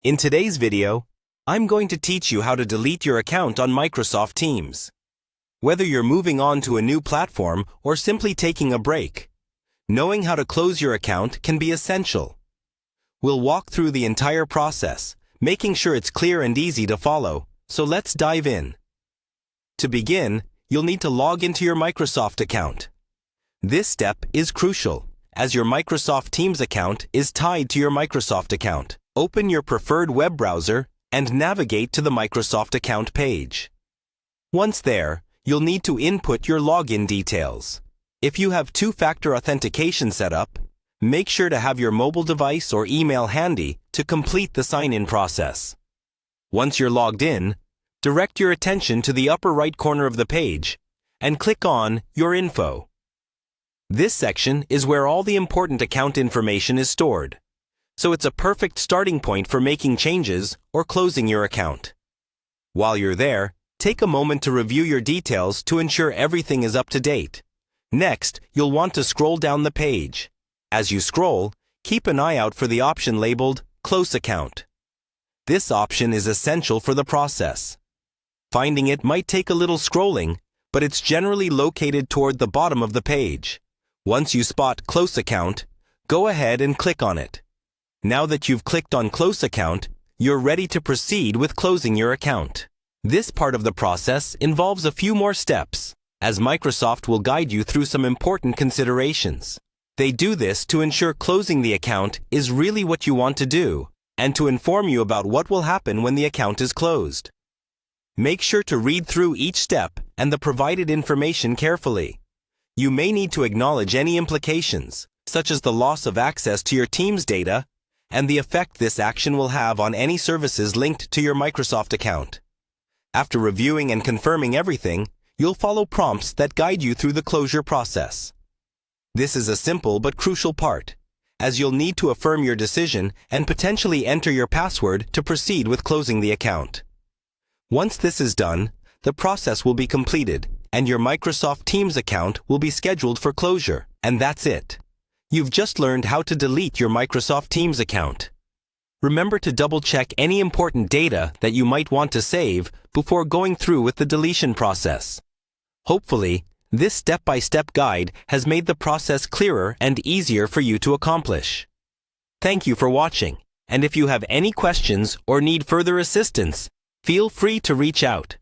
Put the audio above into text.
In today's video, I'm going to teach you how to delete your account on Microsoft Teams. Whether you're moving on to a new platform or simply taking a break, knowing how to close your account can be essential. We'll walk through the entire process, making sure it's clear and easy to follow, so let's dive in. To begin, you'll need to log into your Microsoft account. This step is crucial, as your Microsoft Teams account is tied to your Microsoft account. Open your preferred web browser and navigate to the Microsoft account page. Once there, you'll need to input your login details. If you have two-factor authentication set up, make sure to have your mobile device or email handy to complete the sign-in process. Once you're logged in, direct your attention to the upper right corner of the page and click on Your Info. This section is where all the important account information is stored, so it's a perfect starting point for making changes or closing your account. While you're there, take a moment to review your details to ensure everything is up to date. Next, you'll want to scroll down the page. As you scroll, keep an eye out for the option labeled Close Account. This option is essential for the process. Finding it might take a little scrolling, but it's generally located toward the bottom of the page. Once you spot Close Account, go ahead and click on it. Now that you've clicked on Close Account, you're ready to proceed with closing your account. This part of the process involves a few more steps, as Microsoft will guide you through some important considerations. They do this to ensure closing the account is really what you want to do, and to inform you about what will happen when the account is closed. Make sure to read through each step and the provided information carefully. You may need to acknowledge any implications, such as the loss of access to your Teams data, and the effect this action will have on any services linked to your Microsoft account. After reviewing and confirming everything, you'll follow prompts that guide you through the closure process. This is a simple but crucial part, as you'll need to affirm your decision and potentially enter your password to proceed with closing the account. Once this is done, the process will be completed, and your Microsoft Teams account will be scheduled for closure, and that's it. You've just learned how to delete your Microsoft Teams account. Remember to double-check any important data that you might want to save before going through with the deletion process. Hopefully, this step-by-step guide has made the process clearer and easier for you to accomplish. Thank you for watching, and if you have any questions or need further assistance, feel free to reach out.